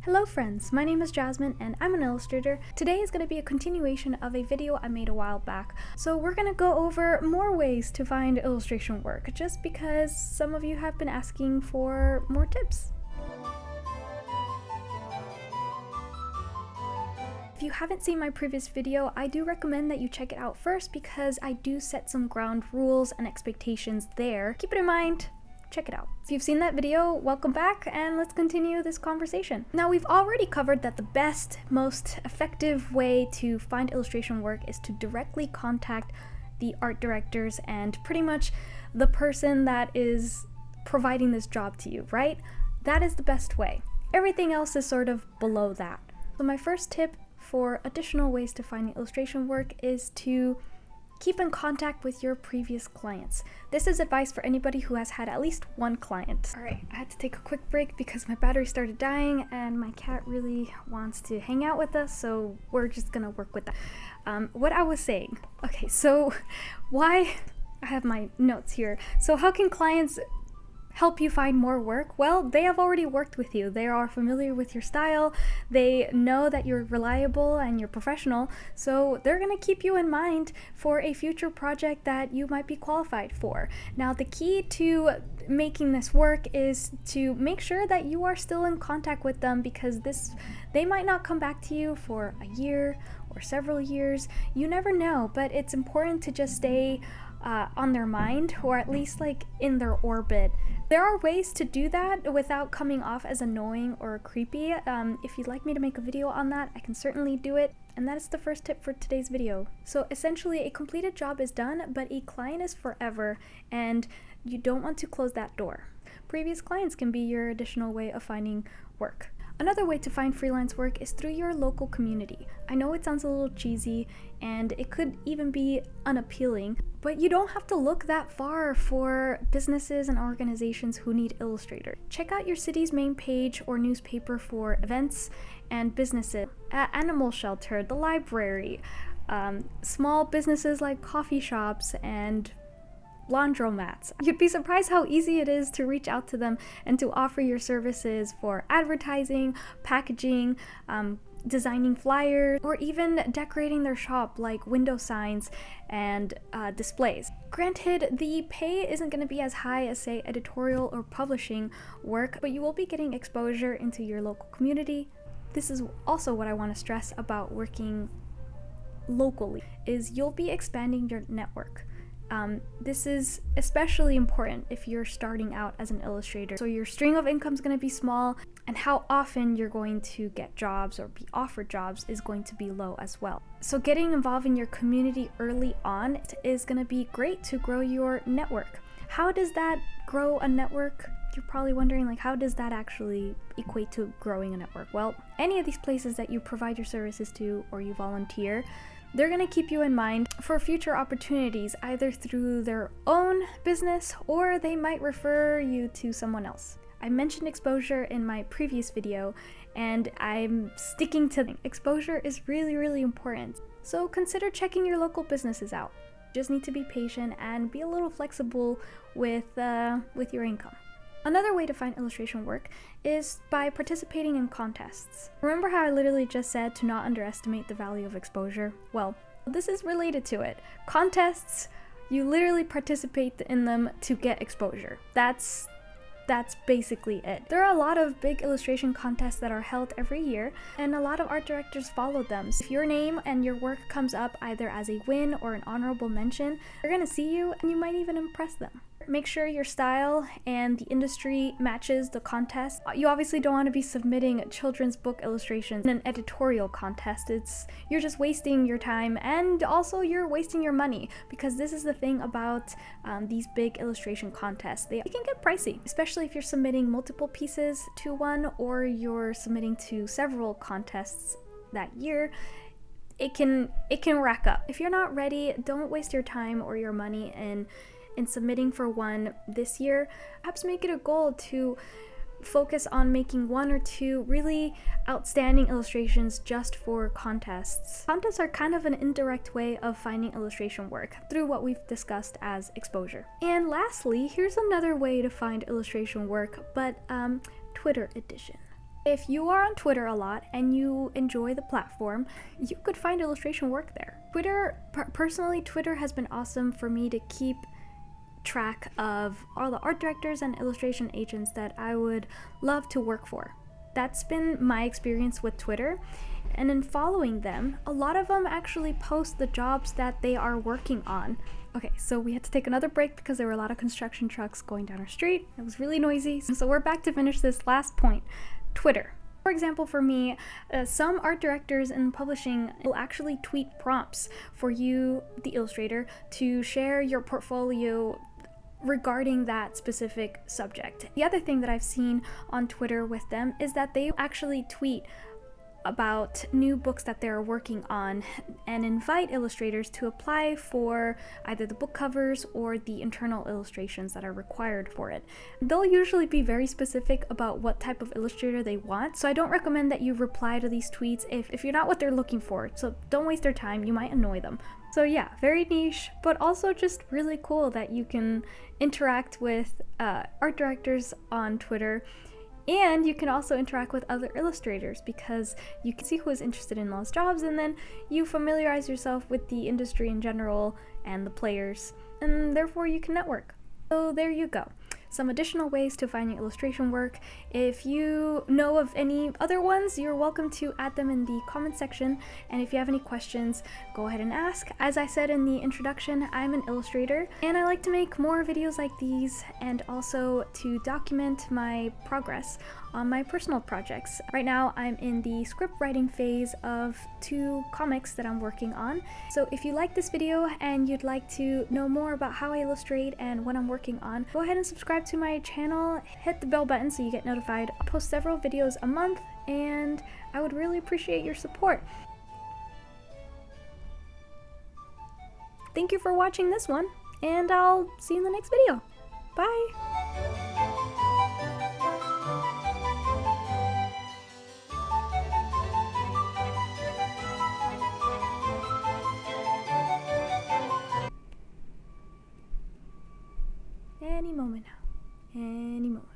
Hello friends, my name is Jasmine and I'm an illustrator. Today is going to be a continuation of a video I made a while back. So we're going to go over more ways to find illustration work, just because some of you have been asking for more tips. If you haven't seen my previous video, I do recommend that you check it out first because I do set some ground rules and expectations there. Keep it in mind. Check it out. If you've seen that video, welcome back and let's continue this conversation. Now, we've already covered that the best, most effective way to find illustration work is to directly contact the art directors and pretty much the person that is providing this job to you, right? That is the best way. Everything else is sort of below that. So my first tip for additional ways to find illustration work is to keep in contact with your previous clients. This is advice for anybody who has had at least one client. Alright, I had to take a quick break because my battery started dying and my cat really wants to hang out with us, so we're just gonna work with that. What I was saying. Okay, so I have my notes here. So how can clients help you find more work? Well, they have already worked with you. They are familiar with your style. They know that you're reliable and you're professional, so they're gonna keep you in mind for a future project that you might be qualified for. Now, the key to making this work is to make sure that you are still in contact with them, because they might not come back to you for a year or several years. You never know, but it's important to just stay on their mind, or at least like in their orbit. There are ways to do that without coming off as annoying or creepy. If you'd like me to make a video on that, I can certainly do it. And that is the first tip for today's video. So essentially, a completed job is done, but a client is forever, and you don't want to close that door. Previous clients can be your additional way of finding work. Another way to find freelance work is through your local community. I know it sounds a little cheesy and it could even be unappealing, but you don't have to look that far for businesses and organizations who need illustrators. Check out your city's main page or newspaper for events and businesses. Animal shelter, the library, small businesses like coffee shops and laundromats. You'd be surprised how easy it is to reach out to them and to offer your services for advertising, packaging, designing flyers, or even decorating their shop like window signs and displays. Granted, the pay isn't going to be as high as, say, editorial or publishing work, but you will be getting exposure into your local community. This is also what I want to stress about working locally, is you'll be expanding your network. This is especially important if you're starting out as an illustrator. So your stream of income is going to be small, and how often you're going to get jobs or be offered jobs is going to be low as well. So getting involved in your community early on is going to be great to grow your network. How does that grow a network? You're probably wondering, like, how does that actually equate to growing a network? Well, any of these places that you provide your services to or you volunteer, they're going to keep you in mind for future opportunities, either through their own business or they might refer you to someone else. I mentioned exposure in my previous video, and I'm sticking to it. Exposure is really, really important. So consider checking your local businesses out. You just need to be patient and be a little flexible with your income. Another way to find illustration work is by participating in contests. Remember how I literally just said to not underestimate the value of exposure? Well, this is related to it. Contests, you literally participate in them to get exposure. That's basically it. There are a lot of big illustration contests that are held every year, and a lot of art directors follow them. So if your name and your work comes up either as a win or an honorable mention, they're gonna see you and you might even impress them. Make sure your style and the industry matches the contest. You obviously don't want to be submitting children's book illustrations in an editorial contest. You're just wasting your time, and also you're wasting your money, because this is the thing about these big illustration contests. They can get pricey, especially if you're submitting multiple pieces to one or you're submitting to several contests that year. It can rack up. If you're not ready, don't waste your time or your money in submitting for one this year. Perhaps make it a goal to focus on making one or two really outstanding illustrations just for contests. Contests are kind of an indirect way of finding illustration work through what we've discussed as exposure. And lastly, here's another way to find illustration work, but Twitter edition. If you are on Twitter a lot and you enjoy the platform, you could find illustration work there. Personally, Twitter has been awesome for me to keep track of all the art directors and illustration agents that I would love to work for. That's been my experience with Twitter. And in following them, a lot of them actually post the jobs that they are working on. Okay, so we had to take another break because there were a lot of construction trucks going down our street. It was really noisy. So we're back to finish this last point. Twitter. For example, for me, some art directors in publishing will actually tweet prompts for you, the illustrator, to share your portfolio regarding that specific subject. The other thing that I've seen on Twitter with them is that they actually tweet about new books that they're working on and invite illustrators to apply for either the book covers or the internal illustrations that are required for it. They'll usually be very specific about what type of illustrator they want, so I don't recommend that you reply to these tweets if you're not what they're looking for, so don't waste their time, you might annoy them. So yeah, very niche, but also just really cool that you can interact with art directors on Twitter. And you can also interact with other illustrators because you can see who is interested in those jobs, and then you familiarize yourself with the industry in general and the players, and therefore you can network. So there you go. Some additional ways to finding illustration work. If you know of any other ones, you're welcome to add them in the comment section. And if you have any questions, go ahead and ask. As I said in the introduction, I'm an illustrator and I like to make more videos like these and also to document my progress on my personal projects. Right now, I'm in the script writing phase of 2 comics that I'm working on. So if you like this video and you'd like to know more about how I illustrate and what I'm working on, go ahead and subscribe to my channel, hit the bell button so you get notified. I post several videos a month and I would really appreciate your support. Thank you for watching this one, and I'll see you in the next video. Bye! Any moment now. Any moment.